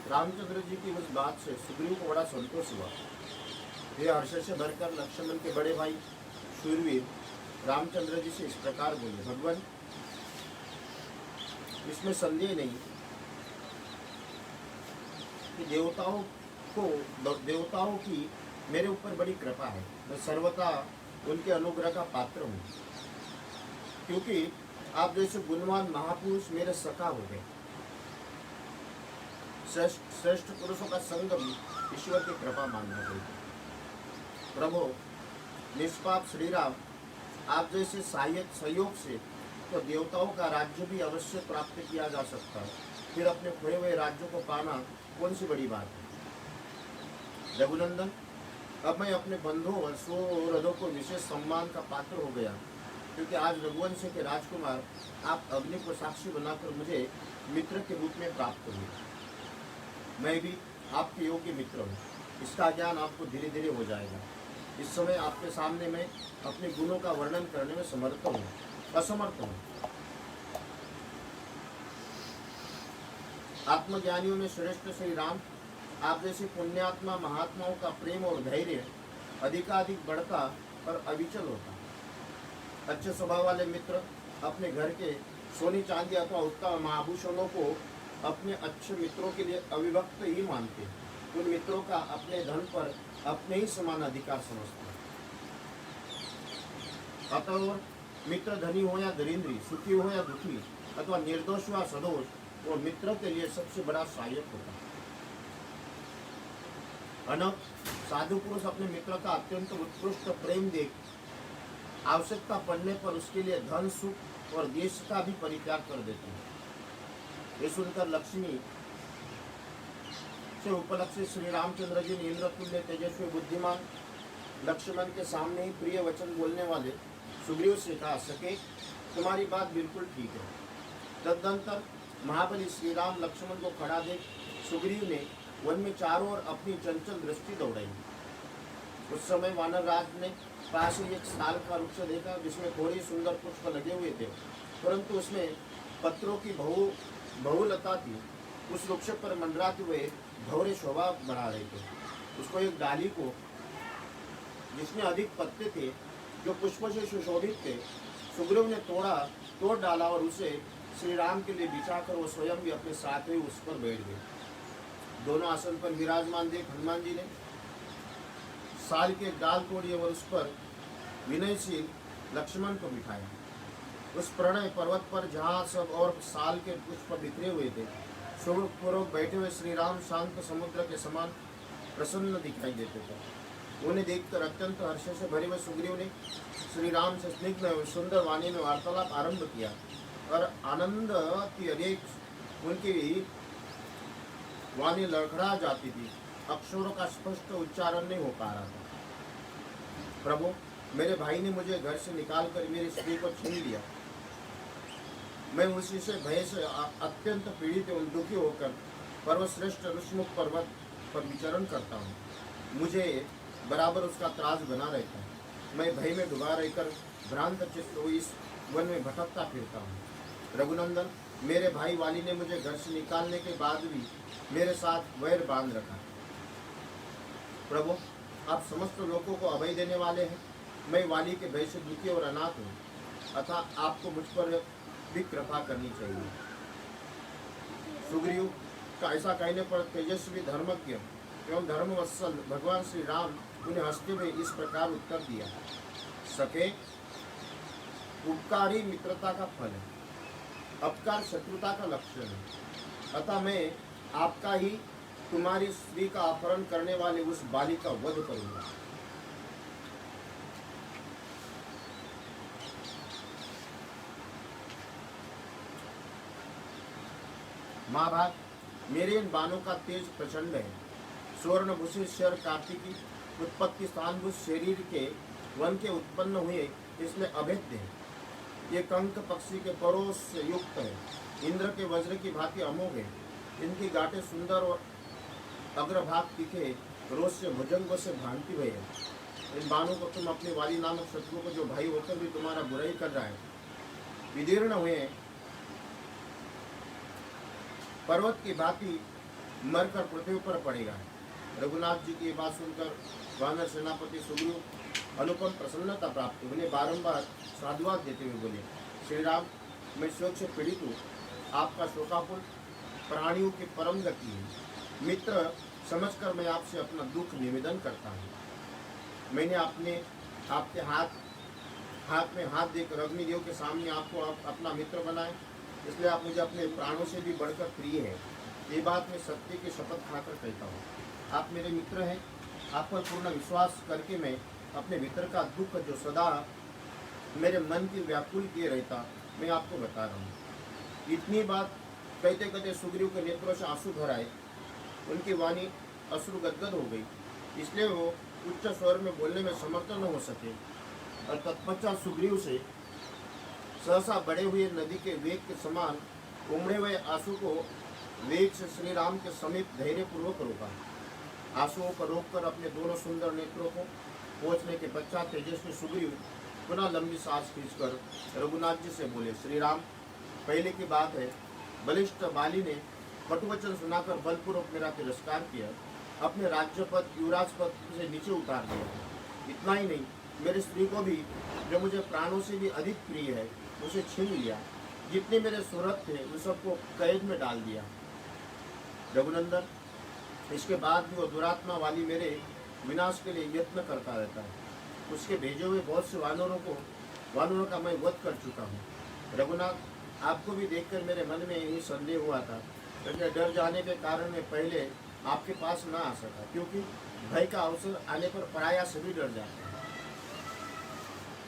रामचंद्र जी की उस बात से सुग्रीव को बड़ा संतोष हुआ। वे हर्ष से भरकर लक्ष्मण के बड़े भाई शूरवीर रामचंद्र जी से इस प्रकार बोले, भगवान, इसमें संदेह नहीं कि देवताओं की मेरे ऊपर बड़ी कृपा है। मैं सर्वथा उनके अनुग्रह का पात्र हूँ, क्योंकि आप जैसे गुणवान महापुरुष मेरे सखा हो गए। श्रेष्ठ पुरुषों का संग भी ईश्वर की कृपा मानना चाहिए। प्रभु, निष्पाप श्री राम आप जैसे सहायक सहयोग से तो देवताओं का राज्य भी अवश्य प्राप्त किया जा सकता है। फिर अपने खोए हुए राज्यों को पाना कौन सी बड़ी बात है। रघुनंदन, अब मैं अपने बंधुओं और सुहृदों को विशेष सम्मान का पात्र हो गया, क्योंकि आज रघुवंश के राजकुमार आप अग्नि को साक्षी बनाकर मुझे मित्र के रूप में प्राप्त हुए। मैं भी आपके योग्य मित्र हूँ। इसका ज्ञान आपको धीरे धीरे हो जाएगा। इस समय आपके सामने मैं अपने गुणों का वर्णन करने में असमर्थ हूँ। आत्मज्ञानियों में श्रेष्ठ श्री राम आप जैसे पुण्यात्मा महात्माओं का प्रेम और धैर्य अधिकाधिक बढ़ता और अविचल होता। अच्छे स्वभाव वाले मित्र अपने घर के सोने चांदी अथवा उत्तम आभूषणों को अपने अच्छे मित्रों के लिए अविभक्त ही मानते। उन मित्रों का अपने धन पर अपने ही समान अधिकार समझते। अतः मित्र धनी हो या दरिद्री, सुखी हो या दुखी, अथवा निर्दोष या सदोष, वो मित्र के लिए सबसे बड़ा सहायक होता है। अनक साधु पुरुष अपने मित्र का अत्यंत उत्कृष्ट प्रेम देख आवश्यकता पड़ने पर उसके लिए धन, सुख और देश का भी परित्याग कर देते हैं। ये सुनकर लक्ष्मी से उपलक्षित श्री रामचंद्र जी ने इंद्रतुल्य तेजस्वी बुद्धिमान लक्ष्मण के सामने ही प्रिय वचन बोलने वाले सुग्रीव से कहा, सके तुम्हारी बात बिल्कुल ठीक है। तदनंतर महाबली श्री राम लक्ष्मण को खड़ा देख सुग्रीव ने वन में चारों ओर अपनी चंचल दृष्टि दौड़ाई। उस समय वानर राज ने पास ही एक साल का वृक्ष देखा, जिसमें थोड़ी सुंदर पुष्प लगे हुए थे, परंतु उसमें पत्रों की बहुलता थी। उस वृक्ष पर मंडराते हुए भौरे शोभा बढ़ा रहे थे। उसको एक डाली को, जिसमें अधिक पत्ते थे, जो पुष्प से सुशोभित थे, सुग्रीव ने तोड़ डाला और उसे श्री राम के लिए बिछाकर वो स्वयं भी अपने साथ ही उस पर बैठ गए। दोनों आसन पर विराजमान देख हनुमान जी ने साल के डाल तोड़िए और उस पर विनयशील लक्ष्मण को बिठाया। उस प्रणय पर्वत पर जहाँ सब और साल के पुष्प बिखरे हुए थे, सुखपूर्वक बैठे हुए श्री राम शांत समुद्र के समान प्रसन्न दिखाई देते थे। उन्हें देखकर अत्यंत हर्ष से भरे हुए सुग्रीव ने श्री राम से स्निग्ध सुंदर वाणी में वार्तालाप आरंभ किया और आनंद की अनेक उनकी वाणी लड़खड़ा जाती थी। अक्षरों का स्पष्ट उच्चारण नहीं हो पा रहा था। प्रभु, मेरे भाई ने मुझे घर से निकालकर मेरी स्त्री को छीन लिया। मैं उसी से भय से अत्यंत पीड़ित एवं दुखी होकर पर्वश्रेष्ठ ऋषमुख पर्वत पर विचरण करता हूँ। मुझे बराबर उसका त्रास बना रहता है। मैं भय में डूबा रहकर भ्रांत चित्त हुई इस वन में भटकता फिरता हूँ। रघुनंदन, मेरे भाई वाली ने मुझे घर से निकालने के बाद भी मेरे साथ वैर बांध रखा। प्रभु, आप समस्त लोगों को अभय देने वाले हैं। मैं वाली के भय से दुखी और अनाथ हूँ, अतः आपको मुझ पर भी कृपा करनी चाहिए। सुग्रीव का ऐसा कहने पर तेजस्वी धर्मज्ञ एवं धर्मवत्सल भगवान श्री राम उन्हें हंसते हुए इस प्रकार उत्तर दिया, सके, उपकार ही मित्रता का फल है, अपकार शत्रुता का लक्षण है। अतः मैं आपका ही तुम्हारी स्त्री का अपहरण करने वाले उस बाली का वध करूंगा। महाभाग, मेरे इन बाणों का तेज प्रचंड है। स्वर्णभूषित शर कार्तिकी उत्पत्ति स्थानभूत शरीर के वन के उत्पन्न हुए इसमें अभेद्य है। ये कंक पक्षी के परोस से युक्त है। इंद्र के वज्र की भांति अमोघ है। इनकी गांठें सुंदर और अग्रभाग तीखे रोज से भुजंगों से भांति हुए है। इन बाणों को तुम अपने वाली नामक शत्रु को, जो भाई होकर भी तुम्हारा बुराई कर रहा है, विदीर्ण हुए पर्वत की भांति मरकर पृथ्वी पर पड़ेगा। रघुनाथ जी की ये बात सुनकर वानर सेनापति सुग्रीव अनुपम प्रसन्नता प्राप्त हुई। उन्हें बारंबार साधुवाद देते हुए बोले, श्री राम, मैं शोक से पीड़ित हूँ। आपका शोकाकुल प्राणियों की परम गति है। मित्र समझकर मैं आपसे अपना दुख निवेदन करता हूँ। मैंने आपके हाथ में हाथ देकर अग्निदेव के सामने आपको अपना मित्र बनाए, इसलिए आप मुझे अपने प्राणों से भी बढ़कर प्रिय है। ये बात मैं सत्य की शपथ खाकर कहता हूँ। आप मेरे मित्र हैं। आप पर पूर्ण विश्वास करके मैं अपने मित्र का दुख जो सदा मेरे मन की व्याकुल किए रहता, मैं आपको बता रहा हूँ। इतनी बात कहते कहते सुग्रीव के नेत्रों से आंसू भर आए। उनकी वाणी अश्रु गदगद हो गई, इसलिए वो उच्च स्वर में बोलने में समर्थ न हो सके। और तत्पश्चात सुग्रीव से सहसा बढ़े हुए नदी के वेग के समान उमड़े हुए आंसू को वेग से श्री राम के समीप धैर्यपूर्वक रोका। आंसुओं को रोककर अपने दोनों सुंदर नेत्रों को पहुँचने के पश्चात तेजस्वी सुग्रीव पुनः लंबी सांस खींचकर रघुनाथ जी से बोले, श्री राम, पहले की बात है, बलिष्ठ बाली ने कटुवचन सुनाकर बलपूर्वक मेरा तिरस्कार किया, अपने राज्य पद युवराज पद से नीचे उतार दिया। इतना ही नहीं, मेरे स्त्री को भी, जो मुझे प्राणों से भी अधिक प्रिय है, उसे छीन लिया। जितने मेरे सुहृद थे उन सबको कैद में डाल दिया। रघुनंदन, इसके बाद भी वो दुरात्मा वाली मेरे विनाश के लिए यत्न करता रहता है। उसके भेजे हुए बहुत से वानरों का मैं वध कर चुका हूँ। रघुनाथ, आपको भी देखकर मेरे मन में यही संदेह हुआ था, क्योंकि डर जाने के कारण मैं पहले आपके पास ना आ सका, क्योंकि भय का अवसर आने पर पराया सभी डर जाते हैं।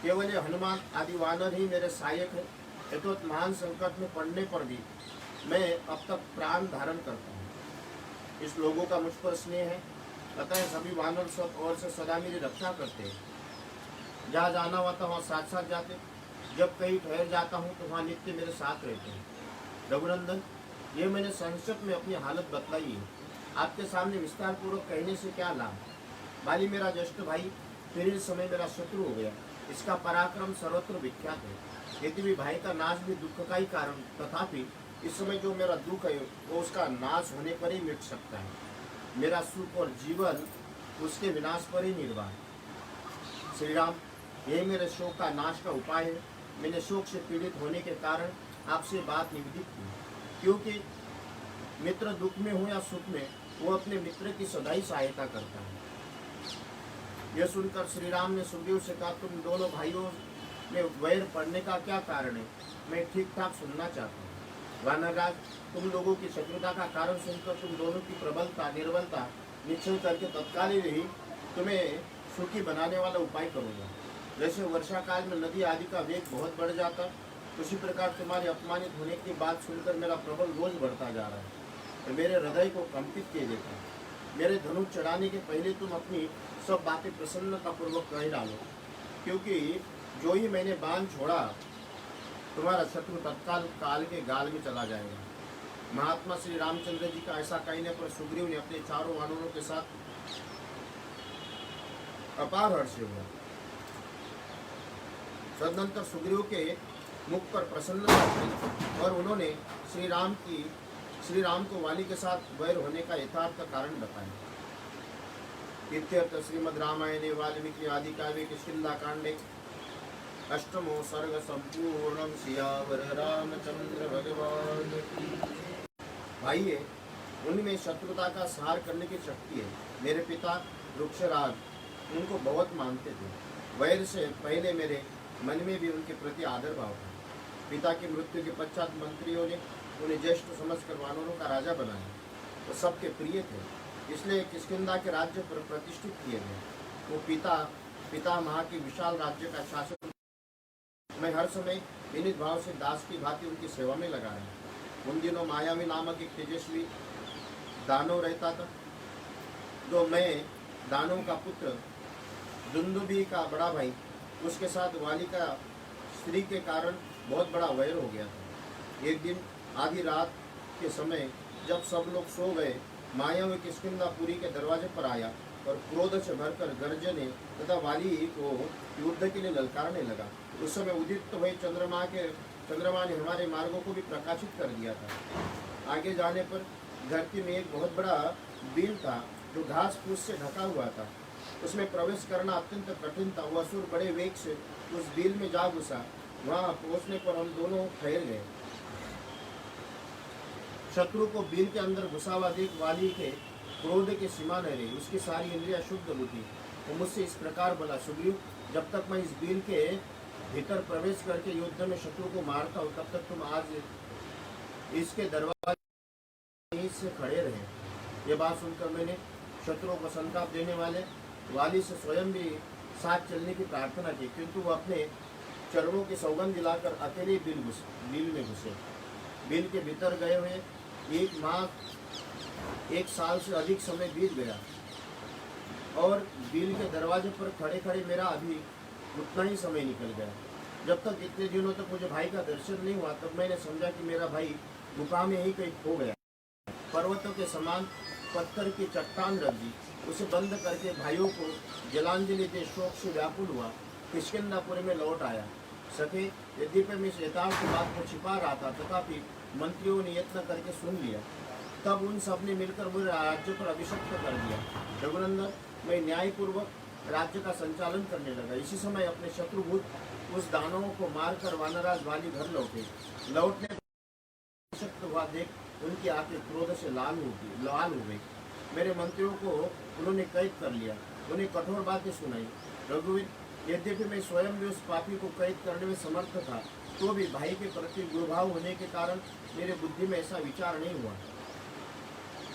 केवल ये हनुमान आदि वानर ही मेरे सहायक है। तो महान संकट में पड़ने पर भी मैं अब तक प्राण धारण करता हूँ। इस लोगों का मुझ पर स्नेह है, अतः सभी वानर सब और से सदा मेरी रक्षा करते हैं। जहाँ जाना हुआ था वहाँ साथ साथ जाते, जब कहीं ठहर जाता हूँ तो वहाँ नित्य मेरे साथ रहते हैं। रघुनंदन, ये मैंने संक्षिप्त में अपनी हालत बतलाई है। आपके सामने विस्तार पूर्वक कहने से क्या लाभ। बाली मेरा ज्येष्ठ भाई फिर इस समय मेरा शत्रु हो गया। इसका पराक्रम सर्वत्र विख्यात है। यदि भी भाई का नाश भी दुख का ही कारण, तथापि इस समय जो मेरा दुख है वो उसका नाश होने पर ही मिट सकता है। मेरा सुख और जीवन उसके विनाश पर ही निर्भर। श्री राम, यही मेरे शोक का नाश का उपाय है। मैंने शोक से पीड़ित होने के कारण आपसे बात निवेदित की, क्योंकि मित्र दुख में हो या सुख में, वो अपने मित्र की सदा ही सहायता करता है। यह सुनकर श्री राम ने सुग्रीव से कहा, तुम दोनों भाइयों में वैर पड़ने का क्या कारण है, मैं ठीक ठाक सुनना चाहता हूँ। वानरराज, तुम लोगों की शत्रुता का कारण सुनकर तुम दोनों की प्रबलता निर्बलता निश्चय करके तत्काल ही तुम्हें सुखी बनाने वाला उपाय करूँगा। जैसे वर्षा काल में नदी आदि का वेग बहुत बढ़ जाता, उसी प्रकार तुम्हारे अपमानित होने की बात सुनकर मेरा प्रबल रोज बढ़ता जा रहा है, तो मेरे हृदय को कंपित किए देता है। मेरे धनुष चढ़ाने के पहले तुम अपनी सब बातें प्रसन्नतापूर्वक कह डालो, क्योंकि जो ही मैंने बाण छोड़ा, तुम्हारा शत्रु तत्काल काल के गाल में चला जाएगा। महात्मा श्री रामचंद्र जी का ऐसा कहने पर सुग्रीव ने अपने चारों वानरों के साथ अपार हर्ष हुआ। तदनंतर सुग्रीव के मुख पर प्रसन्नता हुई और उन्होंने श्री राम को वाली के साथ वैर होने का यथार्थ कारण बताया। इत्यर्थ श्रीमद् रामायणे वाल्मीकि आदि काव्ये किष्किंधा कांडे अष्टमो सर्ग संपूर्ण। सियावर रामचंद्र भगवान की। भाइये, उनमें शत्रुता का संहार करने की शक्ति है। मेरे पिता वृक्षराज उनको बहुत मानते थे। वैर से पहले मेरे मन में भी उनके प्रति आदर भाव था। पिता की मृत्यु के पश्चात मंत्रियों ने उन्हें ज्येष्ठ समझकर वानरों का राजा बनाया। वो सबके प्रिय थे, इसलिए किष्किंधा के राज्य पर प्रतिष्ठित किए गए। वो पितामह के विशाल राज्य का शासन मैं हर समय विनीत भाव से दास की भांति उनकी सेवा में लगाया। उन दिनों मायावी नामक एक तेजस्वी दानव रहता था, तो मैं दानव का पुत्र दुंदुभी का बड़ा भाई, उसके साथ वाली का स्त्री के कारण बहुत बड़ा वैर हो गया था। एक दिन आधी रात के समय जब सब लोग सो गए, मायावी किष्किंधापुरी के दरवाजे पर आया और क्रोध से भरकर गर्जने तथा वाली को युद्ध के लिए ललकारने लगा। उस समय उदित हुए चंद्रमा ने हमारे मार्गों को भी प्रकाशित कर दिया था। आगे जाने पर धरती में एक बहुत बड़ा बिल था जो घास फूस से ढका हुआ था। उसमें प्रवेश करना अत्यंत कठिन था। वह असुर बड़े वेग से उस बिल में जा घुसा। वहां पहुंचने पर हम दोनों ठहर गए। शत्रु को बिल के अंदर घुसा हुआ देख वाली के क्रोध के सीमा न रही। उसकी सारी इंद्रियां शुद्ध हुई। वो मुझसे इस प्रकार बोला, सुग्रीव, जब तक मैं इस बिल के भीतर प्रवेश करके युद्ध में शत्रु को मारता हूँ, तब तक तुम आज इसके दरवाजे से खड़े रहे। ये बात सुनकर मैंने शत्रुओं को संताप देने वाले वाली से स्वयं भी साथ चलने की प्रार्थना की, किंतु वो अपने चरणों की सौगंध दिलाकर अकेले बिल में घुसे। बिल के भीतर गए हुए 1 माह 1 साल से अधिक समय बीत गया और बिल के दरवाजे पर खड़े खड़े मेरा अभी उतना ही समय निकल गया। जब तक इतने दिनों तक मुझे भाई का दर्शन नहीं हुआ, तब मैंने समझा कि मेरा भाई गुफा में ही कहीं खो गया। पर्वतों के समान पत्थर की चट्टान रख दी। उसे बंद करके भाइयों को जलांजलि दे शोक से व्याकुल हुआ किष्किंधापुर में लौट आया। सके, यद्यपि मैं इस यथार्थ बात को छिपा रहा था, तथापि मंत्रियों ने यत्न करके सुन लिया। तब उन सब ने मिलकर मुझे राज्य पर अभिषिक्त कर दिया। रघुनंदन, मैं न्यायपूर्वक राज्य का संचालन करने लगा। इसी समय अपने शत्रुभूत उस दानवों को मारकर वानराज वाली घर लौटे। लौटने अभिषिक्त हुआ देख उनकी आंखें क्रोध से लाल हो गई। मेरे मंत्रियों को उन्होंने कैद कर लिया, उन्हें कठोर बातें सुनाई। रघुवीर, यद्यपि मैं स्वयं भी उस पापी को कैद करने में समर्थ था, तो भी भाई के प्रति गुरुभाव होने के कारण मेरे बुद्धि में ऐसा विचार नहीं हुआ।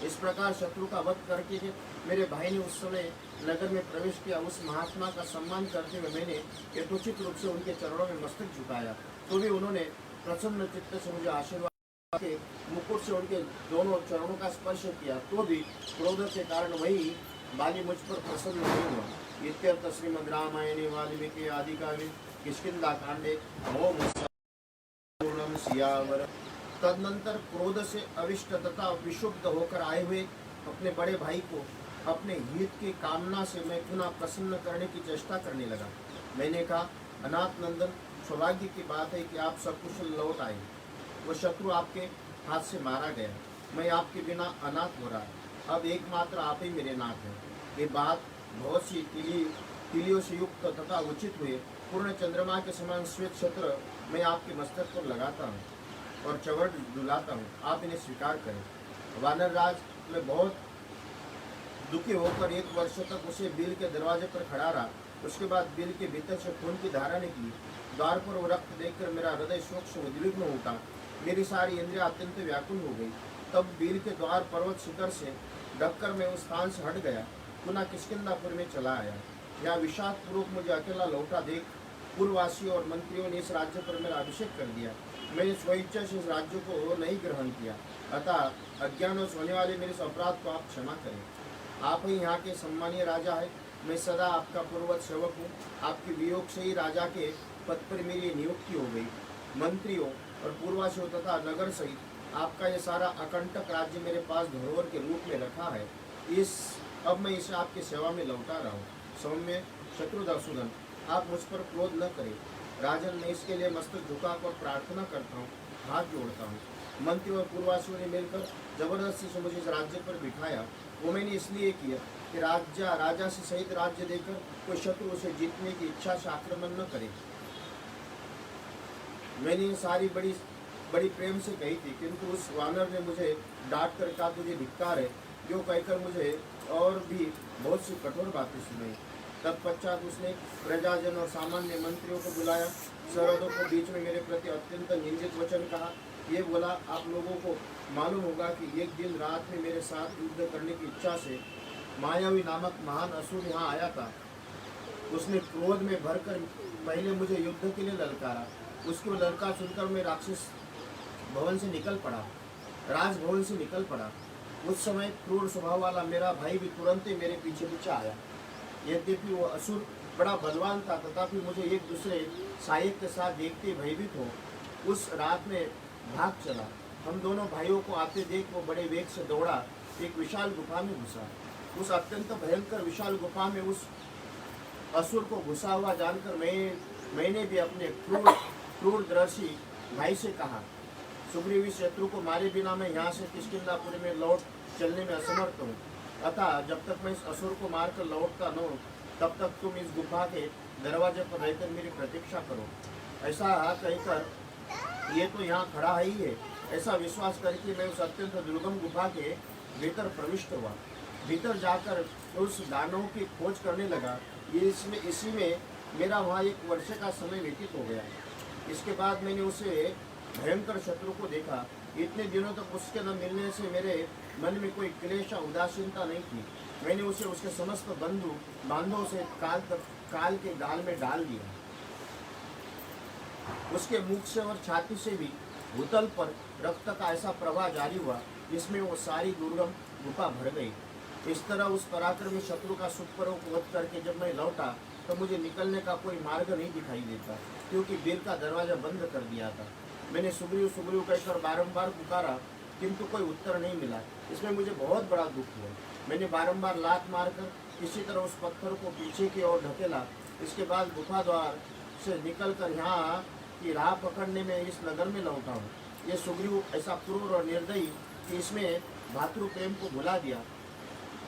इस प्रकार शत्रु का वध करके मेरे भाई ने उस समय नगर में प्रवेश किया। उस महात्मा का सम्मान करते हुए मैंने यथोचित रूप से उनके चरणों में मस्तक झुकाया, तो भी उन्होंने प्रसन्न चित्त से मुझे आशीर्वाद के मुकुट से उनके दोनों चरणों का स्पर्श किया, तो भी क्रोध के कारण वही बाली मुझ पर प्रसन्न नहीं हुआ। इत्यर्थ श्रीमद् रामायणे वाल्मीकि आदि काव्ये किष्किंधाकांडे पूर्णम सियावर। तदनंतर क्रोध से अविष्ट तथा विशुद्ध होकर आए हुए अपने बड़े भाई को अपने हित की कामना से मैं पुनः प्रसन्न करने की चेष्टा करने लगा। मैंने कहा, अनाथ नंदन, सौभाग्य की बात है कि आप सकुशल लौट आए। वो शत्रु आपके हाथ से मारा गया। मैं आपके बिना अनाथ हो रहा। अब एकमात्र आप ही मेरे नाथ हैं। ये बात बहुत सी तिलियों से युक्त तथा उचित हुए पूर्ण चंद्रमा के समान श्वेत छत्र मैं आपके मस्तक पर लगाता हूँ और चवर डुलाता हूँ। आप इन्हें स्वीकार करें। वानर राज में बहुत दुखी होकर 1 वर्ष तक उसे बिल के दरवाजे पर खड़ा रहा। उसके बाद बिल के भीतर से खून की धारा निकली। द्वार पर वो रक्त देखकर मेरा हृदय शोक से उद्विग्न उठा। मेरी सारी इंद्रियां अत्यंत व्याकुल हो गई। तब बिल के द्वार पर्वत शिखर से ढककर मैं उस स्थान से हट गया, पुनः किष्किंधापुर में चला आया। यहाँ विषाद पूर्वक मुझे अकेला लौटा देख पूर्ववासियों और मंत्रियों ने इस राज्य पर मेरा अभिषेक कर दिया। मैंने स्वेच्छा से इस राज्य को नहीं ग्रहण किया, अतः अज्ञानवश होने वाले मेरे इस अपराध को आप क्षमा करें। आप ही यहाँ के सम्मानीय राजा है। मैं सदा आपका पूर्वज सेवक हूँ। आपके वियोग से ही राजा के पद पर मेरी नियुक्ति हो गई। मंत्रियों और पूर्ववासियों तथा नगर सहित आपका ये सारा अकंटक राज्य मेरे पास धरोहर के रूप में रखा है। अब मैं इसे आपकी सेवा में लौटा रहा हूँ। सौम्य शत्रुदासुदन, आप मुझ पर क्रोध न करें। राजन, मैं इसके लिए मस्तक झुकाकर प्रार्थना करता हूँ, हाथ जोड़ता हूँ। मंत्री और पूर्ववासियों ने मिलकर जबरदस्ती से मुझे इस राज्य पर बिठाया। वो मैंने इसलिए किया कि राजा से सहित राज्य देकर कोई शत्रु उसे जीतने की इच्छा से आक्रमण न करे। मैंने ये सारी बड़ी प्रेम से कही थी, किंतु उस वानर ने मुझे डांट कर कहा, तुझे धिक्कार है, जो कहकर मुझे और भी बहुत सी कठोर बातें सुनाई। तत्पश्चात उसने प्रजाजन और सामान्य मंत्रियों को बुलाया। सरहदों के बीच में मेरे प्रति अत्यंत निंदित वचन कहा। ये बोला, आप लोगों को मालूम होगा कि एक दिन रात में मेरे साथ युद्ध करने की इच्छा से मायावी नामक महान असुर यहाँ आया था। उसने क्रोध में भरकर पहले मुझे युद्ध के लिए ललकारा। उसको ललकार सुनकर मैं राक्षस भवन से निकल पड़ा, राजभवन से निकल पड़ा। उस समय क्रूर स्वभाव वाला मेरा भाई भी तुरंत ही मेरे पीछे पीछे आया। यद्यपि वो असुर बड़ा बलवान था, तथापि मुझे एक दूसरे सहायक के साथ देखते भयभीत हो उस रात में भाग चला। हम दोनों भाइयों को आते देख वो बड़े वेग से दौड़ा, एक विशाल गुफा में घुसा। उस अत्यंत भयंकर विशाल गुफा में उस असुर को घुसा हुआ जानकर मैंने भी अपने क्रूरदर्शी भाई से कहा, सुग्रीव इस शत्रु को मारे बिना मैं यहाँ से किष्किंधापुरी में लौट चलने में असमर्थ हूँ। अतः जब तक मैं इस असुर को मारकर लौटता न हूँ, तब तक तुम इस गुफा के दरवाजे पर रहकर मेरी प्रतीक्षा करो। ऐसा कहकर ये तो यहाँ खड़ा ही है, ऐसा विश्वास करके मैं उस अत्यंत दुर्गम गुफा के भीतर प्रविष्ट हुआ। भीतर जाकर उस दानव की खोज करने लगा। ये इसी में मेरा वहाँ 1 वर्ष का समय व्यतीत हो गया। इसके बाद मैंने उसे भयंकर शत्रु को देखा। इतने दिनों तक उसके न मिलने से मेरे मन में कोई क्लेश उदासीनता नहीं थी। मैंने उसे उसके समस्त बांधों से काल के गाल में डाल दिया। उसके मुख से और छाती से भी भूतल पर रक्त का ऐसा प्रवाह जारी हुआ जिसमें वो सारी दुर्गम गुफा भर गई। इस तरह उस पराक्रमी शत्रु का सुखपूर्वक वध करके जब मैं लौटा तो मुझे निकलने का कोई मार्ग नहीं दिखाई देता, क्योंकि वीर का दरवाजा बंद कर दिया था। मैंने सुग्रीव सुग्रीव कहकर बारंबार पुकारा, किंतु कोई उत्तर नहीं मिला। इसमें मुझे बहुत बड़ा दुख हुआ। मैंने बारंबार लात मारकर किसी तरह उस पत्थर को पीछे की ओर ढकेला। इसके बाद गुफा द्वार से निकलकर यहाँ की राह पकड़ने में इस नगर में लौटा हूँ। ये सुग्रीव ऐसा क्रूर और निर्दयी कि इसमें भातृ प्रेम को भुला दिया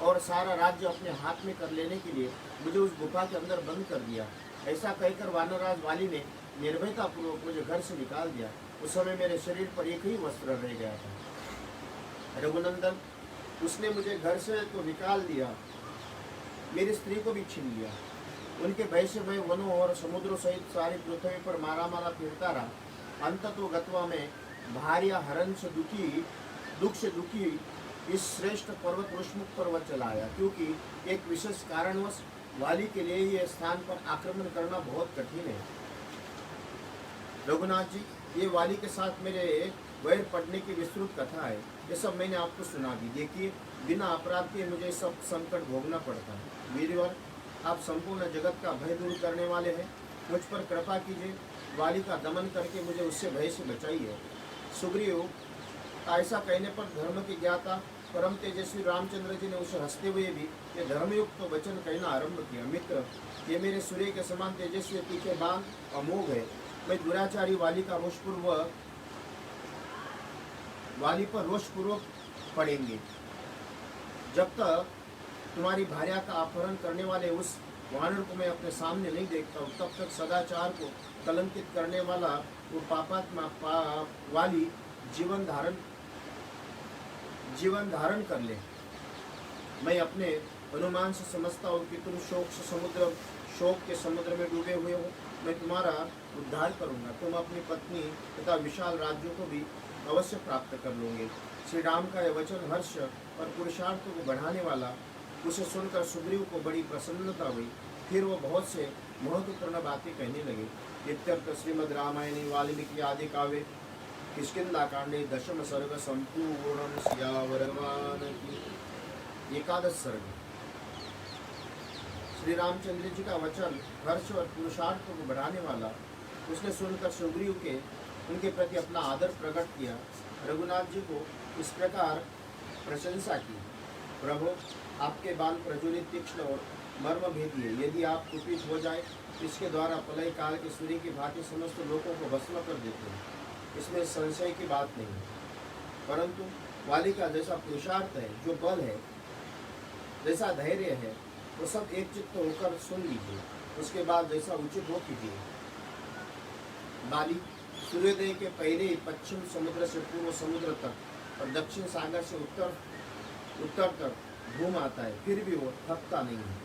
और सारा राज्य अपने हाथ में कर लेने के लिए मुझे उस गुफा के अंदर बंद कर दिया। ऐसा कहकर वानरराज वाली ने निर्भयतापूर्वक मुझे घर से निकाल दिया। उस समय मेरे शरीर पर एक ही वस्त्र रह गया था। रघुनंदन, उसने मुझे घर से तो निकाल दिया, मेरी स्त्री को भी छीन लिया। उनके भय से मैं वनों और समुद्रों सहित सारी पृथ्वी पर मारा फिरता रहा। अंततो गत्वा में भार्या हरण से दुख से दुखी इस श्रेष्ठ पर्वत ऋषमुख पर्वत चला आया, क्योंकि एक विशेष कारणवश वाली के लिए ये स्थान पर आक्रमण करना बहुत कठिन है। रघुनाथ जी, ये वाली के साथ मेरे वैर पड़ने की विस्तृत कथा है। ये सब मैंने आपको सुना दी। देखिए, बिना अपराध के मुझे सब संकट भोगना पड़ता है। वीरवर, आप संपूर्ण जगत का भय दूर करने वाले हैं, मुझ पर कृपा कीजिए। वाली का दमन करके मुझे उससे भय से बचाइए। सुग्रीव, ऐसा कहने पर धर्म की ज्ञाता परम तेजस्वी रामचंद्र जी ने उसे हंसते हुए भी ये धर्मयुक्त तो वचन कहना आरंभ किया। मित्र, ये मेरे सूर्य के समान तेजस्वी तीखे बाण अमोघ है। मैं दुराचारी वाली पर रोषपूर्वक पड़ेंगे। जब तक तुम्हारी भार्या का अपहरण करने वाले उस वानर को मैं अपने सामने नहीं देखता हूँ, तब तक सदाचार को कलंकित करने वाला वो पापात्मा वाली जीवन धारण कर ले। मैं अपने अनुमान से समझता हूँ कि तुम शोक के समुद्र में डूबे हुए हो। मैं तुम्हारा उद्धार करूँगा। तुम अपनी पत्नी तथा विशाल राज्यों को भी अवश्य प्राप्त कर लोगे। श्री राम का यह वचन हर्ष और पुरुषार्थ को बढ़ाने वाला। उसे सुनकर सुग्रीव को बड़ी प्रसन्नता हुई। फिर वो बहुत से महत्वपूर्ण बातें कहने लगे। इत्यर्थ श्रीमद् रामायणे वाल्मीकि आदि काव्ये किष्किंधाकांडे 10 सर्ग संपूर्ण। सियावर हनुमान की। 11 सर्ग। श्री रामचंद्र जी का वचन हर्ष और पुरुषार्थ को बढ़ाने वाला। उसने सुनकर सुग्रीव के उनके प्रति अपना आदर प्रकट किया। रघुनाथ जी को इस प्रकार प्रशंसा की। प्रभु, आपके बाल प्रज्वलित, तीक्ष्ण और मर्म भेदिए। यदि आप कुपित हो जाए, इसके द्वारा प्रलय काल के सूर्य की भांति समस्त लोगों को भस्म कर देते हैं। इसमें संशय की बात नहीं है। परंतु वाली का जैसा पुरुषार्थ है, जो बल है, जैसा धैर्य है, वो सब एक चित्त होकर सुन लीजिए। उसके बाद जैसा उचित हो कीजिए। वाली सूर्योदय के पहले ही पश्चिम समुद्र से पूर्व समुद्र तक और दक्षिण सागर से उत्तर तक घूम आता है, फिर भी वो थकता नहीं है।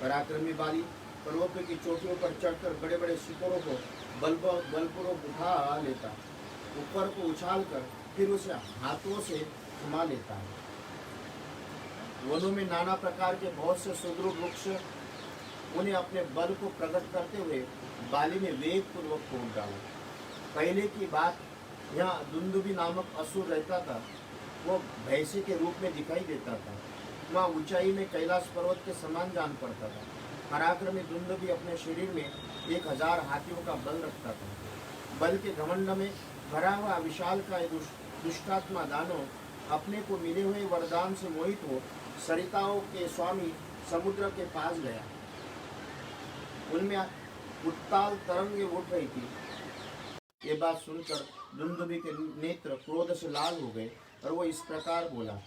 पराक्रमी बाली पर्वतों की चोटियों पर चढ़कर बड़े बड़े शिखरों को बलपूर्वक उठा लेता, ऊपर को उछालकर फिर उसे हाथों से थमा लेता है। वनों में नाना प्रकार के बहुत से सुदृढ़ वृक्ष उन्हें अपने बल को प्रकट करते हुए बाली ने वेग पूर्वक तोड़ डाला। पहले की बात, यहाँ दुंदुभी नामक असुर रहता था। वो भैंसे के रूप में दिखाई देता था। वहाँ ऊंचाई में कैलाश पर्वत के समान जान पड़ता था। पराक्रमी दुंदुभी अपने शरीर में 1000 हाथियों का बल रखता था। बल के घमंड में भरा हुआ विशाल का दुष्टात्मा दानव अपने को मिले हुए वरदान से मोहित हो सरिताओं के स्वामी समुद्र के पास गया। उनमें उत्ताल तरंगे उठ रही थी। ये बात सुनकर दुंदुभी के नेत्र क्रोध से लाल हो गए और वो इस प्रकार बोला,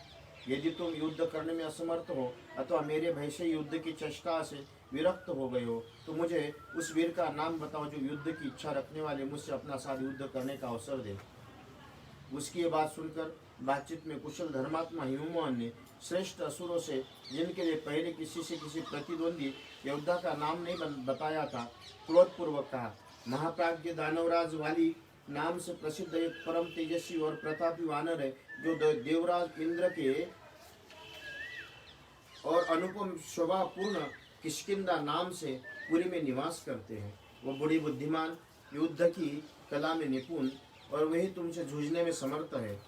यदि तुम युद्ध करने में असमर्थ हो अथवा मेरे भय से युद्ध की चेष्टा से विरक्त हो गए हो तो मुझे उस वीर का नाम बताओ जो युद्ध की इच्छा रखने वाले मुझसे अपना साथ युद्ध करने का अवसर दे। उसकी ये बात सुनकर बातचीत में कुशल धर्मात्मा हिममोहन ने श्रेष्ठ असुरों से, जिनके लिए पहले किसी से किसी प्रतिद्वंदी योद्धा का नाम नहीं बताया था, क्रोधपूर्वक कहा, महाप्राज्ञ दानवराज वाली नाम से प्रसिद्ध एक परम तेजस्वी और प्रतापी वानर है जो देवराज इंद्र के और अनुपम शोभापूर्ण किष्किंधा नाम से पुरी में निवास करते हैं। वो बड़ी बुद्धिमान, युद्ध की कला में निपुण और वही तुमसे जूझने में समर्थ है।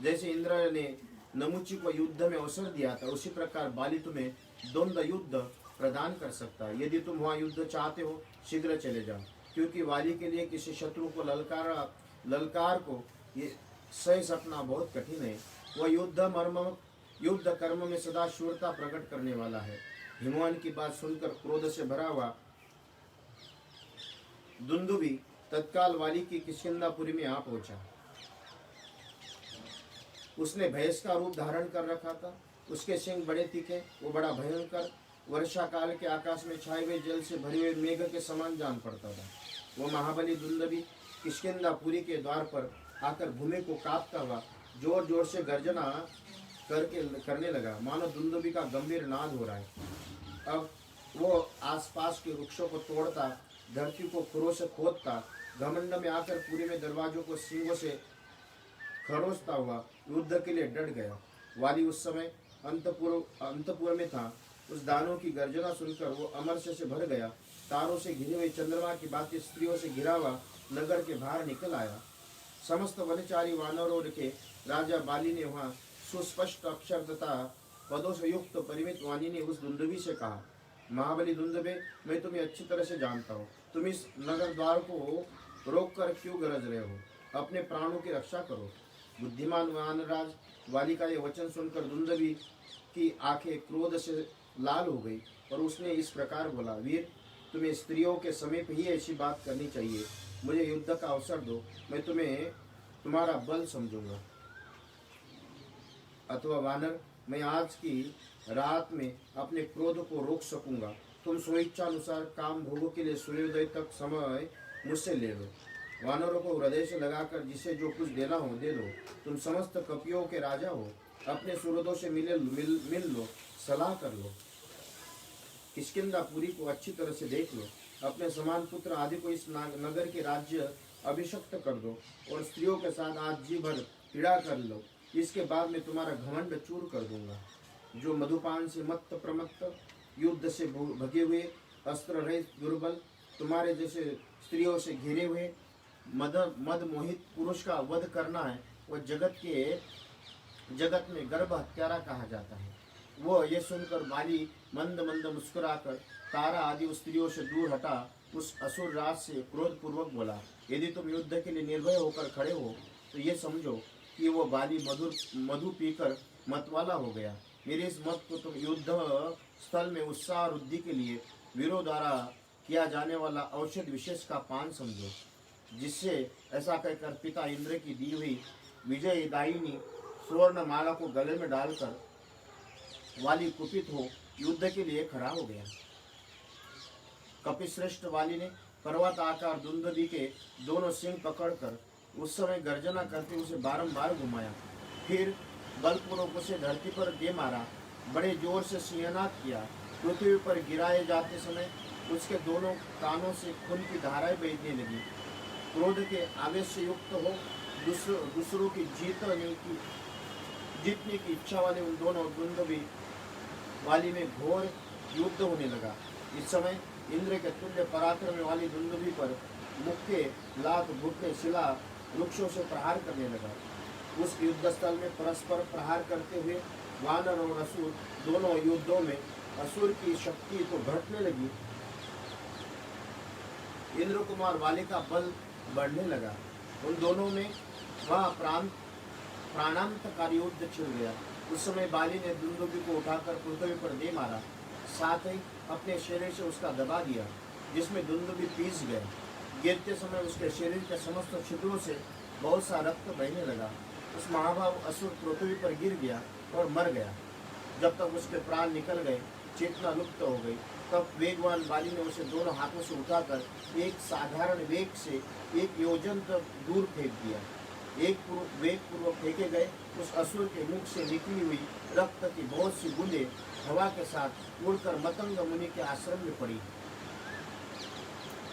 जैसे इंद्र ने नमुची को युद्ध में अवसर दिया था, उसी प्रकार बाली तुम्हें द्वंद्व युद्ध प्रदान कर सकता है। यदि तुम वहाँ युद्ध चाहते हो शीघ्र चले जाओ, क्योंकि वाली के लिए किसी शत्रु को ललकार को ये सही सकना बहुत कठिन है। वह युद्ध कर्म में सदा शूरता प्रकट करने वाला है। हिमवान की बात सुनकर क्रोध से भरा हुआ दुंदुभी तत्काल वाली की किष्किंधापुरी में आ पहुंचा। उसने भैंस का रूप धारण कर रखा था। उसके सिंग बड़े तीखे, वो बड़ा भयंकर, वर्षा काल के आकाश में छाए हुए जल से भरे हुए मेघ के समान जान पड़ता था। वो महाबली दुंदुभी किष्किंधापुरी के द्वार पर आकर भूमि को कांपता हुआ जोर जोर से गर्जना करने लगा, मानो दुंदुभी का गंभीर नाद हो रहा है। अब वो आसपास के वृक्षों को तोड़ता, धरती को खुरों से खोदता, घमंड में आकर पुरी में दरवाजों को सींगों से खरोचता हुआ युद्ध के लिए डट गया। वाली उस समय अंतपुर में था। उस दानों की गर्जना सुनकर वो अमरस से भर गया। तारों से घिरे हुए चंद्रमा की भांति स्त्रियों से घिरा हुआ नगर के बाहर निकल आया। समस्त वनचारी वानरों के राजा बाली ने वहाँ सुस्पष्ट अक्षर तथा पदों से युक्त परिमित वाणी ने उस दुंदुभी से कहा, महाबली दुंदुभे, मैं तुम्हें अच्छी तरह से जानता हूँ। तुम इस नगर द्वार को रोक कर क्यों गरज रहे हो? अपने प्राणों की रक्षा करो। बुद्धिमान वानराज वाली का ये वचन सुनकर दुंदुभी की आंखें क्रोध से लाल हो गई और उसने इस प्रकार बोला, वीर, तुम्हें स्त्रियों के समीप ही ऐसी बात करनी चाहिए। मुझे युद्ध का अवसर दो, मैं तुम्हें तुम्हारा बल समझूंगा। अथवा वानर, मैं आज की रात में अपने क्रोध को रोक सकूंगा। तुम स्वेच्छानुसार काम भोगों के लिए सूर्योदय तक समय मुझसे ले लो। वानरों को हृदय से लगाकर जिसे जो कुछ देना हो दे दो। तुम समस्त कपियों के राजा हो, अपने सुहृदों से मिल लो, सलाह कर लो, किष्किंधापुरी को अच्छी तरह से देख लो, अपने समान पुत्र आदि को इस नगर के राज्य अभिषक्त कर दो और स्त्रियों के साथ आज जी भर पीड़ा कर लो। इसके बाद मैं तुम्हारा घमंड चूर कर दूंगा। जो मधुपान से मत्त प्रमत्त, युद्ध से भगे हुए, अस्त्र रहित, दुर्बल, तुम्हारे जैसे स्त्रियों से घिरे हुए मद मोहित पुरुष का वध करना है, वह जगत में गर्भ हत्यारा कहा जाता है। वो ये सुनकर बाली मंद मंद मुस्कुराकर तारा आदि स्त्रियों से दूर हटा उस असुर राज से क्रोधपूर्वक बोला, यदि तुम युद्ध के लिए निर्भय होकर खड़े हो तो ये समझो कि वो बाली मधु पीकर मतवाला हो गया। मेरे इस मत को तुम युद्ध स्थल में उत्साह वृद्धि के लिए वीरों द्वारा किया जाने वाला औषध विशेष का पान समझो। जिससे ऐसा कहकर पिता इंद्र की दी हुई विजयदायिनी स्वर्ण माला को गले में डालकर वाली कुपित हो युद्ध के लिए खड़ा हो गया। कपिश्रेष्ठ वाली ने पर्वत आकार दुंदुभी के दोनों सिंह पकड़कर उस समय गर्जना करते उसे बारंबार घुमाया, फिर बलपूर्वक उसे धरती पर दे मारा, बड़े जोर से सिंहनाद किया। पृथ्वी पर गिराए जाते समय उसके दोनों कानों से खून की धाराएं बहने लगी। क्रोध के आवेश से युक्त हो दूसरों की जीतने की इच्छा वाले उन दोनों दुंदुभी वाली में घोर युद्ध होने लगा। इस समय इंद्र के तुल्य पराक्रम वाली दुंदुभी पर मुक्के, लात, घुटने, शिला वृक्षों से प्रहार करने लगा। उस युद्ध स्थल में परस्पर प्रहार करते हुए वानर और असुर दोनों युद्धों में असुर की शक्ति तो घटने लगी, इंद्र कुमार वाली का बल बढ़ने लगा। उन दोनों में वह प्राणांतकारी युद्ध छिड़ गया। उस समय बाली ने दुंदुभी को उठाकर पृथ्वी पर दे मारा, साथ ही अपने शरीर से उसका दबा दिया, जिसमें दुंदुभी पीस गया। गिरते समय उसके शरीर के समस्त छिद्रों से बहुत सा रक्त बहने लगा। उस महाभाव असुर पृथ्वी पर गिर गया और मर गया। जब तक उसके प्राण निकल गए, चेतना लुप्त हो गई, तब वेगवान बाली ने उसे दोनों हाथों से उठाकर एक साधारण वेग से 1 योजन तक दूर फेंक दिया। वेग पूर्वक फेंके गए उस असुर के मुख से निकली हुई रक्त की बहुत सी बूंदें हवा के साथ उड़कर मतंग मुनि के आश्रम में पड़ी।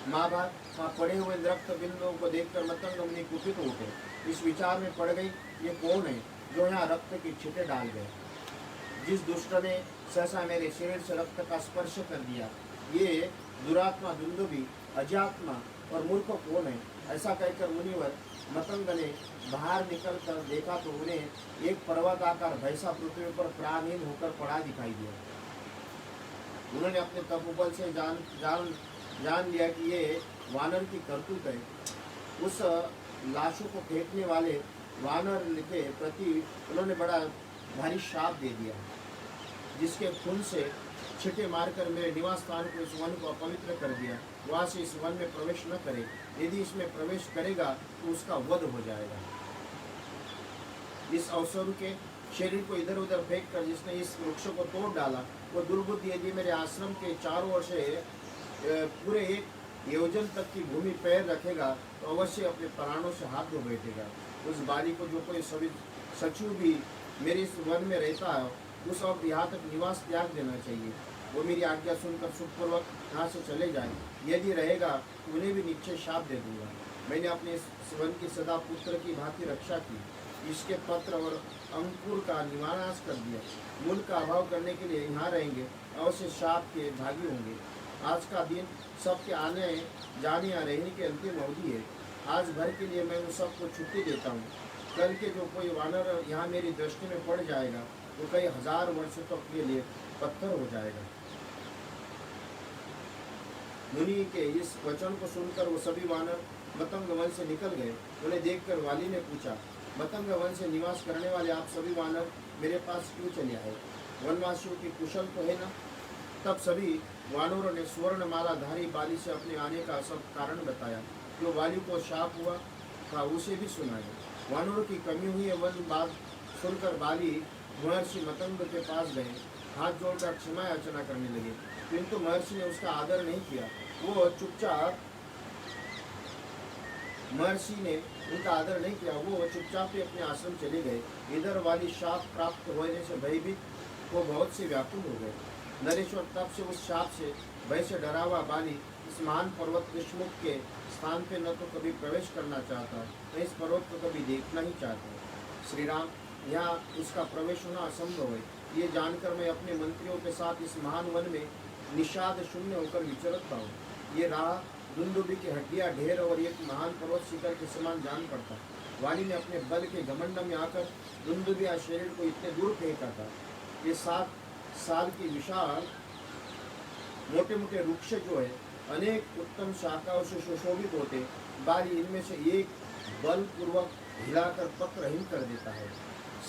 महाभारत वहाँ पड़े हुए रक्त बिंदुओं को देखकर मतंग मुनि कुपित उठे। इस विचार में पड़ गई, ये कौन है जो यहाँ रक्त की छींटे डाल गए? जिस दुष्ट ने सहसा मेरे शरीर से रक्त का स्पर्श कर दिया, ये दुरात्मा दुंदुभी, अजात्मा और मूर्ख कौन है? ऐसा कहकर मुनिवर मतंग ने बाहर निकल कर देखा तो उन्हें एक पर्वताकार भैंसा पृथ्वी पर प्राणहीन होकर पड़ा दिखाई दिया। उन्होंने अपने तपोबल से जान लिया कि ये वानर की करतूत है। उस लाशों को फेंकने वाले वानर के प्रति उन्होंने बड़ा भारी शाप दे दिया, जिसके खून से छिटे मारकर मेरे निवास स्थान को, इस वन को अपवित्र कर दिया। वहाँ से इस वन में प्रवेश न करे, यदि इसमें प्रवेश करेगा तो उसका वध हो जाएगा। इस अवसर के शरीर को इधर उधर फेंक कर जिसने इस वृक्ष को तोड़ डाला, वो दुर्बुद्धि यदि मेरे आश्रम के चारों ओर से पूरे 1 योजन तक की भूमि पैर रखेगा तो अवश्य अपने प्राणों से हाथ धो बैठेगा। उस बाली को जो कोई सभी सचिव भी मेरे इस वन में रहता है, उस अब यहाँ तक निवास त्याग देना चाहिए। वो मेरी आज्ञा सुनकर सुखपूर्वक यहाँ से चले जाए। यदि रहेगा तो उन्हें भी निश्चय शाप दे दूंगा। मैंने अपने इस वन की सदा पुत्र की भांति रक्षा की, इसके पत्र और अंकुर का निवानाश कर दिया। मूल का अभाव करने के लिए यहाँ रहेंगे, अवश्य शाप के भागी होंगे। आज का दिन सबके आने जाने या रहने की अंतिम अवधि है। आज भर के लिए मैं उन सबको छुट्टी देता हूँ। कल के जो कोई वानर यहाँ मेरी दृष्टि में पड़ जाएगा वो कई हजार वर्षों तक के लिए पत्थर हो जाएगा। मुनि के इस वचन को सुनकर वो सभी वानर मतंग वन से निकल गए। उन्हें देखकर वाली ने पूछा, मतंग वन से निवास करने वाले आप सभी वानर मेरे पास क्यों चले आए? वनवासियों की कुशल तो है ना? तब सभी वानरों ने स्वर्ण मालाधारी बाली से अपने आने का सब कारण बताया। जो वाली को शाप हुआ था उसे भी सुनाया। वानरों की कमी हुई है। वन बात सुनकर बाली महर्षि मतंग के पास गए, हाथ जोड़कर क्षमा याचना करने लगे, किंतु महर्षि ने उसका आदर नहीं किया। वो चुपचाप महर्षि ने उनका आदर नहीं किया। वो चुपचाप ही अपने आश्रम चले गए। इधर वाली शाप प्राप्त होने से भयभीत वो बहुत से व्याकुल हो गए। नरेश्वर तब से उस शाप से भय से डरा हुआ बाली इस महान पर्वत विष्णु के स्थान पे न तो कभी प्रवेश करना चाहता, न इस पर्वत को कभी देखना ही चाहता। श्री राम, यहाँ उसका प्रवेश होना असंभव है। ये जानकर मैं अपने मंत्रियों के साथ इस महान वन में निषाद शून्य होकर विचरता हूँ। ये राह दुंदुभी की हड्डियाँ ढेर और एक महान पर्वत शिखर के समान जान पड़ता। वाली ने अपने बल के घमंड में आकर दुंदुभी शरीर को इतने दूर फेंका था। ये 7 साल की विशाल मोटे मोटे वृक्ष जो है अनेक उत्तम शाखाओं से सुशोभित होते। बाली इनमें से एक बलपूर्वक हिलाकर पत्रहीन कर देता है।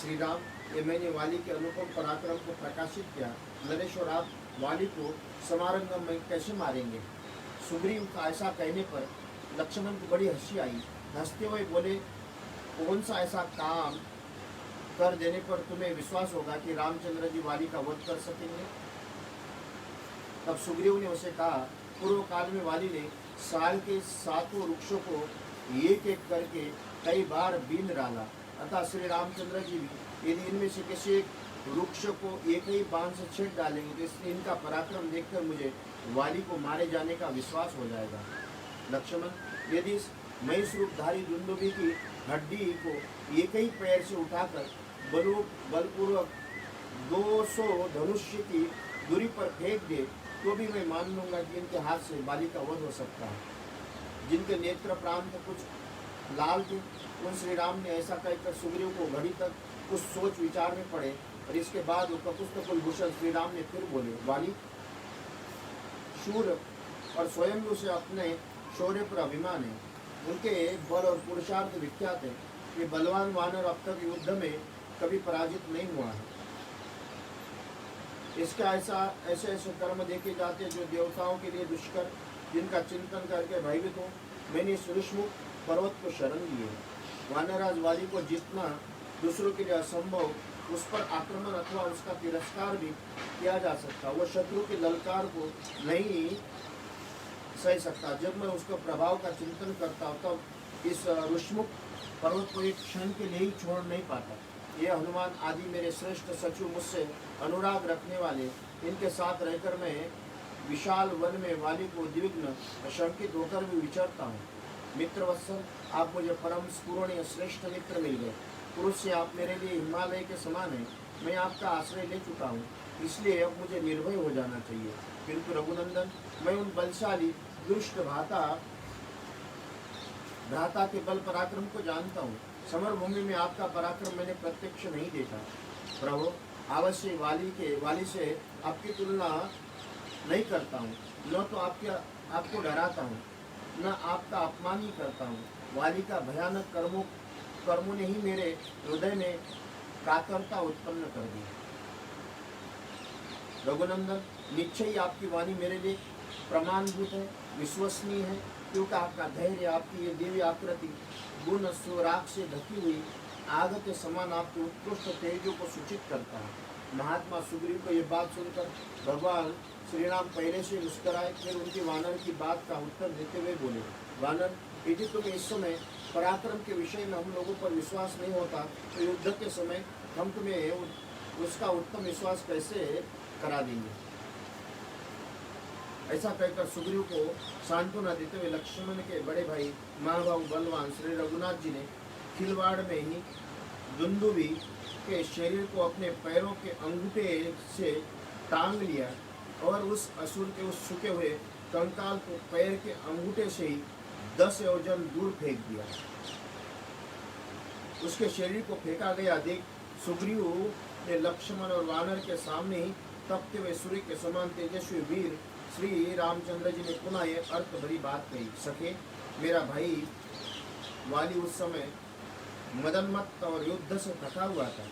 श्री राम, ये मैंने वाली के अनुपम पराक्रम को प्रकाशित किया। नरेश्वर, आप वाली को समारंगम में कैसे मारेंगे? सुग्रीव का ऐसा कहने पर लक्ष्मण को बड़ी हंसी आई। हंसते हुए बोले, कौन सा ऐसा काम कर देने पर तुम्हें विश्वास होगा कि रामचंद्र जी वाली का वध कर सकेंगे? तब सुग्रीव ने उसे कहा, पूर्व काल में वाली ने साल के 7 वृक्षों को एक एक करके कई बार बीन डाला। अतः श्री रामचंद्र जी भी यदि इनमें से किसी एक वृक्ष को एक ही बाण से छेद डालेंगे तो इसलिए इनका पराक्रम देखकर मुझे वाली को मारे जाने का विश्वास हो जाएगा। लक्ष्मण, यदि इस महिष रूपधारी दुंदुभी की हड्डी को एक ही पैर से उठाकर बलपूर्वक 200 धनुष्य की दूरी पर फेंक दे तो भी मैं मान लूंगा कि इनके हाथ से बाली का वध हो सकता है। जिनके नेत्र प्रांत कुछ लाल थे, उन श्री राम ने ऐसा कहकर सुग्रीव को घड़ी तक कुछ सोच विचार में पड़े और इसके बाद कपुस्त कुलभूषण श्री राम ने फिर बोले, वाली शूर और स्वयं उसे अपने शौर्य पर अभिमान है। उनके बल और पुरुषार्थ विख्यात है। ये बलवान वानर अब तक युद्ध में कभी पराजित नहीं हुआ है। इसका ऐसे कर्म देखे जाते जो देवताओं के लिए दुष्कर, जिनका चिंतन करके भयभीत हो। मैंने इस ऋषमुख पर्वत को शरण लिए। वानराज वाली को जितना दूसरों के लिए असंभव उस पर आक्रमण अथवा उसका तिरस्कार भी किया जा सकता, वो शत्रु के ललकार को नहीं सह सकता। जब मैं उसके प्रभाव का चिंतन करता हूँ तब इस ऋषमुख पर्वत को एक क्षण के लिए ही छोड़ नहीं पाता। ये हनुमान आदि मेरे श्रेष्ठ सचिव, मुझसे अनुराग रखने वाले, इनके साथ रहकर मैं विशाल वन में वाली को उद्विग्न अशंकित होकर भी विचरता हूँ। मित्र वत्सल, आप मुझे परम स्फूर्णीय श्रेष्ठ मित्र मिल गए। पुरुष से आप मेरे लिए हिमालय के समान हैं। मैं आपका आश्रय ले चुका हूँ, इसलिए अब मुझे निर्भय हो जाना चाहिए। किंतु रघुनंदन, मैं उन बलशाली दुष्ट भ्राता के बल पराक्रम को जानता हूँ। समर भूमि में आपका पराक्रम मैंने प्रत्यक्ष नहीं देखा। प्रभु, अवश्य वाली से आपकी तुलना नहीं करता हूँ, न तो आपको डराता हूँ, न आपका अपमान ही करता हूँ। वाली का भयानक कर्मों ने ही मेरे हृदय में कातरता उत्पन्न कर दी। रघुनंदन, निश्चय ही आपकी वाणी मेरे लिए प्रमाणभूत है, विश्वसनीय है, क्योंकि आपका धैर्य, आपकी ये दिव्य आकृति गुण स्वराग से ढकी हुई आग के समान आपके उत्कृष्ट तेजों को सूचित करता है। महात्मा सुग्रीव को ये बात सुनकर भगवान श्री राम पहले से मुस्कराए, फिर उनकी वानर की बात का उत्तर देते हुए बोले, वानर, यदि तुम्हें इस समय पराक्रम के विषय में हम लोगों पर विश्वास नहीं होता तो युद्ध के समय हम तुम्हें उसका उत्तम विश्वास कैसे करा देंगे। ऐसा कहकर सुग्रीव को सांत्वना देते हुए लक्ष्मण के बड़े भाई महाबाहु बलवान श्री रघुनाथ जी ने खिलवाड़ में ही दुंदुभी के शरीर को अपने पैरों के अंगूठे से टांग लिया और उस असुर के उस सूखे हुए कंकाल को पैर के अंगूठे से ही 10 योजन दूर फेंक दिया। उसके शरीर को फेंका गया देख सुग्रीव ने लक्ष्मण और वानर के सामने ही तपते हुए सूर्य के समान तेजस्वी वीर श्री रामचंद्र जी ने पुनः ये अर्थ भरी बात कही, सखे, मेरा भाई वाली उस समय मदनमत्त और युद्ध से थका हुआ था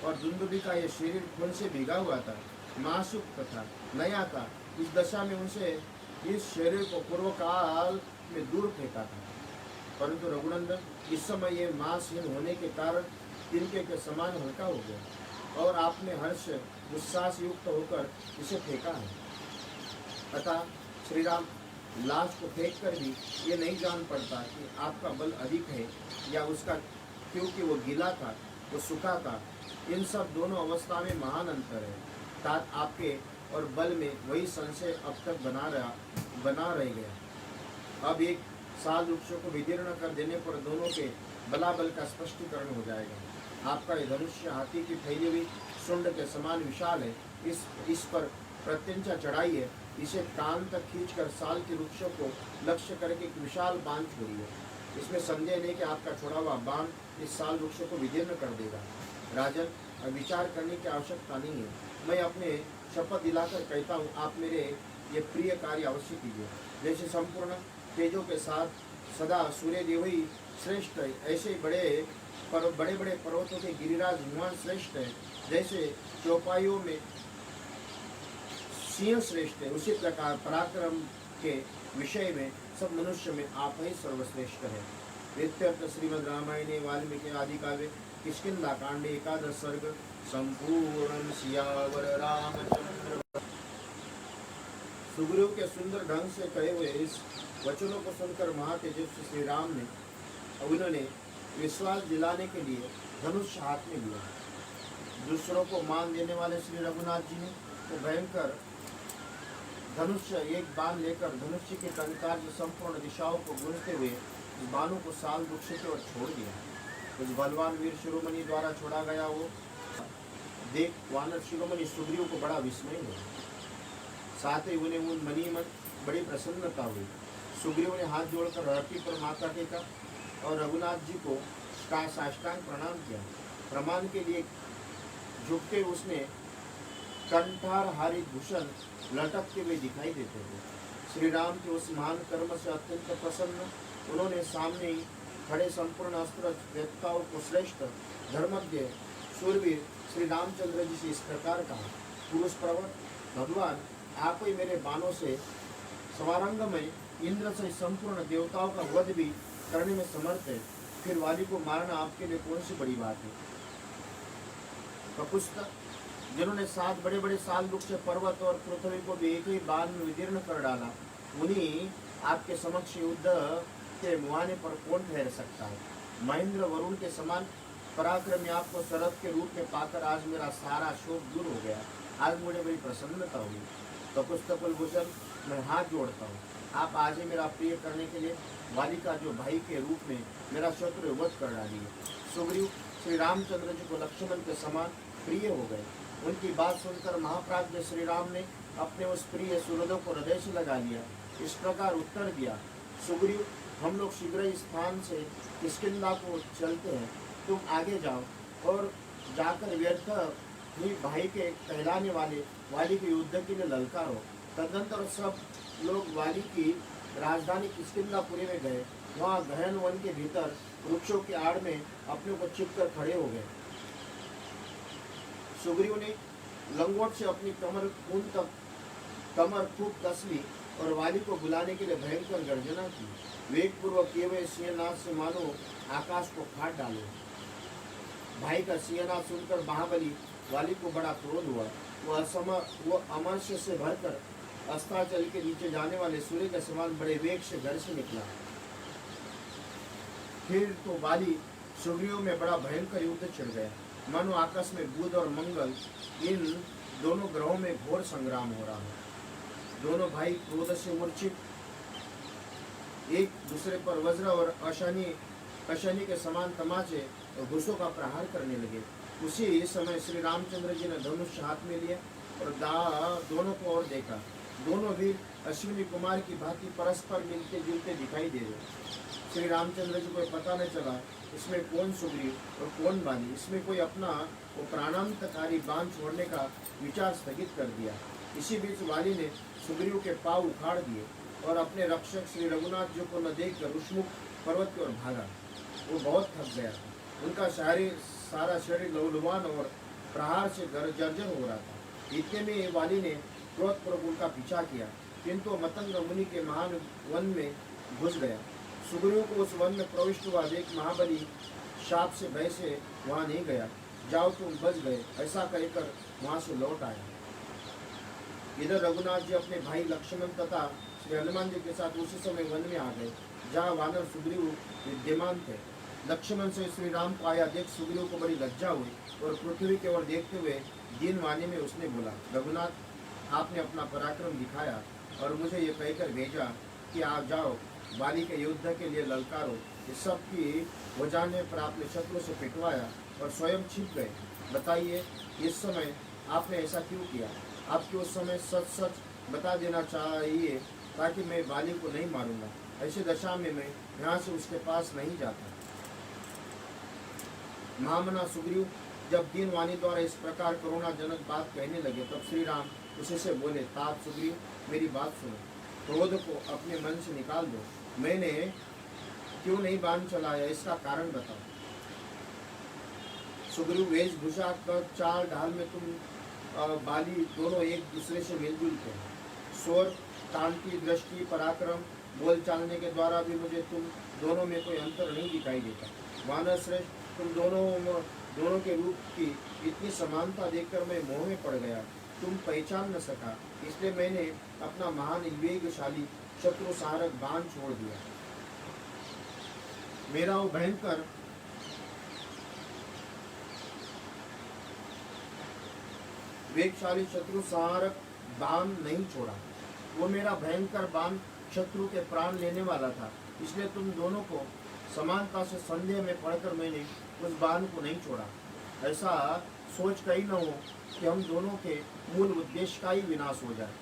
और दुंदुभी का ये शरीर खून से भीगा हुआ था, मासूक था, नया था। इस दशा में उनसे इस शरीर को पूर्व काल में दूर फेंका था। परंतु रघुनंदन, इस समय ये मांसहीन होने के कारण तिनके के समान हल्का हो गया और आपने हर्ष उत्साह युक्त होकर इसे फेंका है। अतः श्री राम लाश को फेंक कर भी ये नहीं जान पड़ता कि आपका बल अधिक है या उसका, क्योंकि वो गीला था, वो सूखा था। इन सब दोनों अवस्था में महान अंतर है। तात आपके और बल में वही संशय अब तक बना रह गया। अब एक साल वृक्षों को विदीर्ण कर देने पर दोनों के बलाबल का स्पष्टीकरण हो जाएगा। आपका ये धनुष्य हाथी की फैली हुई सुंड के समान विशाल है। इस पर प्रत्यंचा चढ़ाई है। इसे कान तक खींचकर साल के वृक्षों को लक्ष्य करके एक विशाल बाण छोड़िए। इसमें संदेह नहीं कि आपका छोड़ा हुआ बाण इस साल वृक्षों को विदीर्ण कर देगा। राजन, अब विचार करने की आवश्यकता नहीं है। मैं अपने शपथ दिलाकर कहता हूँ, आप मेरे ये प्रिय कार्य अवश्य कीजिए। जैसे संपूर्ण तेजों के साथ सदा सूर्य देव ही श्रेष्ठ है, ऐसे बड़े बड़े पर्वतों के गिरिराज हिमवान श्रेष्ठ है। जैसे चौपाइयों में सिंह श्रेष्ठ है, उसी प्रकार पराक्रम के विषय में सब मनुष्य में आप ही सर्वश्रेष्ठ है। इत्यर्थ श्रीमद् रामायणे वाल्मीकि आदि काव्ये किष्किंधा कांडे 11 सर्ग संपूर्ण। सियावर रामचंद्र। सुग्रीव के सुंदर ढंग से कहे हुए इस वचनों को सुनकर महातेजस्वी श्री राम ने उन्होंने विश्वास दिलाने के लिए धनुष हाथ में लिया। दूसरों को मान देने वाले श्री रघुनाथ जी ने तो भयंकर धनुष्य एक बाण लेकर धनुष्य के टंकार से संपूर्ण दिशाओं को गूंजते हुए इस बाणों को साल वृक्ष की ओर छोड़ दिया। उस बलवान वीर शिरोमणि द्वारा छोड़ा गया वो देख वानर शिरोमणि सुग्रीव को बड़ा विस्मय हुआ। साथ ही उन्हें उन मनी मन बड़ी प्रसन्नता हुई। सुग्रीव ने हाथ जोड़कर धरती पर माथा टेका और रघुनाथ जी को साष्टांग प्रणाम किया। प्रमाण के लिए झुकते उसने कंठार हारी भूषण लटकते हुए दिखाई देते थे। श्री राम के उस महान कर्म से अत्यंत प्रसन्न उन्होंने सामने ही खड़े संपूर्ण अस्त्र देवताओं को श्रेष्ठ धर्मज्ञ शूरवीर श्री रामचंद्र जी से इस प्रकार कहा, पुरुष प्रवर भगवान, आप ही मेरे बाणों से स्वारंग में इंद्र से संपूर्ण देवताओं का वध भी करने में समर्थ है, फिर वाली को मारना आपके लिए कौन सी बड़ी बात है। कपुस्त, जिन्होंने 7 बड़े बड़े साल वृक्ष, पर्वत और पृथ्वी को भी एक ही बार में विदीर्ण कर डाला, उन्हीं आपके समक्ष युद्ध के मुहाने पर कौन ठहर सकता है। महेंद्र वरुण के समान पराक्रमी आपको शरद के रूप में पाकर आज मेरा सारा शोक दूर हो गया, आज मुझे बड़ी प्रसन्नता हुई। कपुस्त कुलभूषण, मैं हाथ जोड़ता हूँ, आप आज ही मेरा प्रिय करने के लिए वाली का जो भाई के रूप में मेरा शत्रु वध कर डालिए। सुग्रीव श्री रामचंद्र जी को लक्ष्मण के समान प्रिय हो गए। उनकी बात सुनकर महाप्राज्य श्री राम ने अपने उस प्रिय सुहृदों को हृदय से लगा लिया। इस प्रकार उत्तर दिया, सुग्रीव, हम लोग शीघ्र इस स्थान से किष्किंधा को चलते हैं, तुम आगे जाओ और जाकर व्यर्थ ही भाई के कहलाने वाले वाली के युद्ध के लिए ललकारो। तदनंतर सब लोग वाली की राजधानी किष्किंधापुरी में गए। वहाँ गहन वन के भीतर वृक्षों की आड़ में अपने को छिपकर खड़े हो गए। सुग्रीव ने लंगोट से अपनी कमर खूब कस ली और वाली को बुलाने के लिए भयंकर गर्जना की। वेगपूर्वक किए हुए सिंहनाद से मानो आकाश को फाड़ डाले। भाई का सिंहनाद सुनकर महाबली वाली को बड़ा क्रोध हुआ। वो अमर्ष्य से भरकर अस्ताचल के नीचे जाने वाले सूर्य के समान बड़े वेग से घर से निकला। फिर तो वाली सुग्रीव में बड़ा भयंकर युद्ध छिड़ गया, मानो आकाश में बुध और मंगल, इन दोनों ग्रहों में घोर संग्राम हो रहा है। दोनों भाई क्रोध से मूर्छित एक दूसरे पर वज्र और अशनि के समान तमाचे और घुसों का प्रहार करने लगे। उसी समय श्री रामचंद्र जी ने धनुष हाथ में लिया और दोनों को और देखा। दोनों वीर अश्विनी कुमार की भांति परस्पर मिलते जुलते दिखाई दे रहे। श्री रामचंद्र जी को पता न चला इसमें कौन सुग्रीव और कौन वाली। इसमें कोई अपना वो प्राणांतकारी बाण छोड़ने का विचार स्थगित कर दिया। इसी बीच वाली ने सुग्रीव के पांव उखाड़ दिए और अपने रक्षक श्री रघुनाथ जी को न देखकर उष्मुख पर्वत की ओर भागा। वो बहुत थक गया था। उनका सारा शरीर लहूलुहान और प्रहार से जर्जर हो रहा था। इतने में वाली ने क्रोधपूर्वक उनका पीछा किया, किंतु मतंग मुनि के महान वन में घुस गया। सुग्रीव को उस वन में प्रविष्ट हुआ देख महाबली शाप से भय से वहाँ नहीं गया। जाओ तुम बच गए, ऐसा कहकर वहाँ से लौट आया। इधर रघुनाथ जी अपने भाई लक्ष्मण तथा श्री हनुमान जी के साथ उसी समय वन में आ गए, जहाँ वानर सुग्रीव विद्यमान थे। लक्ष्मण से श्री राम को आया देख सुग्रीव को बड़ी लज्जा हुई और पृथ्वी की ओर देखते हुए दीन वाणी में उसने बोला, रघुनाथ, आपने अपना पराक्रम दिखाया और मुझे ये कहकर भेजा कि आप जाओ वाली के युद्ध के लिए ललकारो। इस सब की वजाने पर आपने शत्रु से पिटवाया और स्वयं छिप गए। बताइए, इस समय आपने ऐसा क्यों किया? आपको उस समय सच सच बता देना चाहिए ताकि मैं वाली को नहीं मारूंगा। ऐसी दशा में मैं यहाँ से उसके पास नहीं जाता। महामना सुग्रीव जब दीन वाणी द्वारा इस प्रकार करुणाजनक बात कहने लगे, तब श्री राम उसे से बोले, तात सुग्रीव, मेरी बात सुनो, क्रोध को अपने मन से निकाल दो। मैंने क्यों नहीं बाण चलाया, इसका कारण बताओ। सुग्रीव, वेशभूषा कर चाल ढाल में तुम बाली दोनों एक दूसरे से मिलजुल थे। स्वर, कांति, दृष्टि, पराक्रम, बोल चालने के द्वारा भी मुझे तुम दोनों में कोई अंतर नहीं दिखाई देता। वानर श्रेष्ठ, तुम दोनों के रूप की इतनी समानता देखकर मैं मोह में पड़ गया। तुम पहचान न सका, इसलिए मैंने अपना महान वेगशाली शत्रु सारक बाण छोड़ दिया। मेरा वो भयंकर वेगशाली शत्रु सारक बाण नहीं छोड़ा। वो मेरा भयंकर बाण शत्रु के प्राण लेने वाला था, इसलिए तुम दोनों को समानता से संदेह में पड़कर मैंने उस बाण को नहीं छोड़ा। ऐसा सोच कहीं न हो कि हम दोनों के मूल उद्देश्य का ही विनाश हो जाए।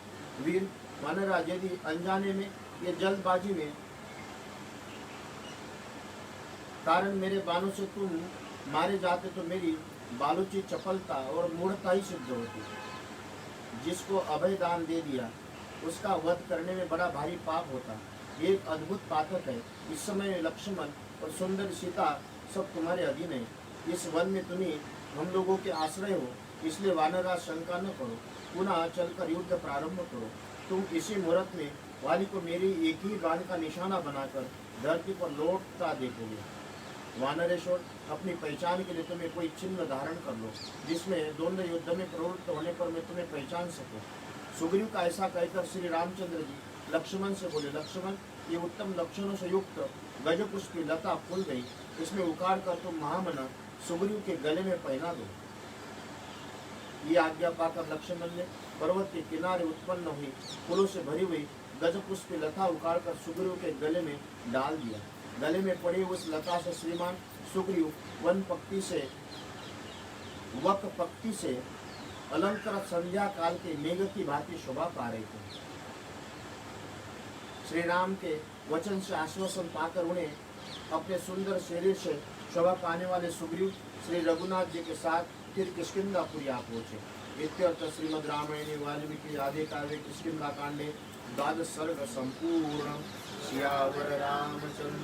वीर वानराज, यदि अनजाने में या जल्दबाजी में कारण मेरे बाणों से तुम मारे जाते तो मेरी बालूची चपलता और मूढ़ता ही सिद्ध होती। जिसको अभय दान दे दिया उसका वध करने में बड़ा भारी पाप होता। ये एक अद्भुत पातक है। इस समय लक्ष्मण और सुंदर सीता सब तुम्हारे अधीन है। इस वन में तुम्हें हम लोगों के आश्रय हो, इसलिए वानराज शंका न करो, पुनः चलकर युद्ध प्रारंभ करो। तुम इसी मुहूर्त में वाली को मेरी एक ही बाण का निशाना बनाकर धरती पर लौटता देखोगे। वानरेश्वर, अपनी पहचान के लिए तुम्हें कोई चिन्ह धारण कर लो, जिसमें दोनों युद्ध में प्रवृत्त होने पर मैं तुम्हें पहचान सकूं। सुग्रीव का ऐसा कहकर श्री रामचंद्र जी लक्ष्मण से बोले, लक्ष्मण, ये उत्तम लक्षणों से युक्त गजपुष्प की लता फूल गई, इसमें उखाड़ कर तुम महामना सुग्रीव के गले में पहना दो। ये आज्ञा पाकर लक्ष्मण ने पर्वत के किनारे उत्पन्न हुई फूलों से भरी हुई गजपुष्प की लता उखाड़कर सुग्रीव के गले में डाल दिया। गले में पड़ी उस लता से श्रीमान सुग्रीव वक पक्ति से अलंकृत संध्या काल के मेघ की भांति शोभा पा रहे थे। श्री राम के वचन से आश्वासन पाकर उन्हें अपने सुंदर शरीर से शोभा पाने वाले सुग्रीव श्री रघुनाथ जी के साथ फिर किष्किंधापुरी आ पहुंचे। इत्यर्थ श्रीमद् रामायणे वाल्मीकि आदि काव्ये किष्किंधा कांडे द्वादश सर्ग संपूर्ण। सियावर रामचंद्र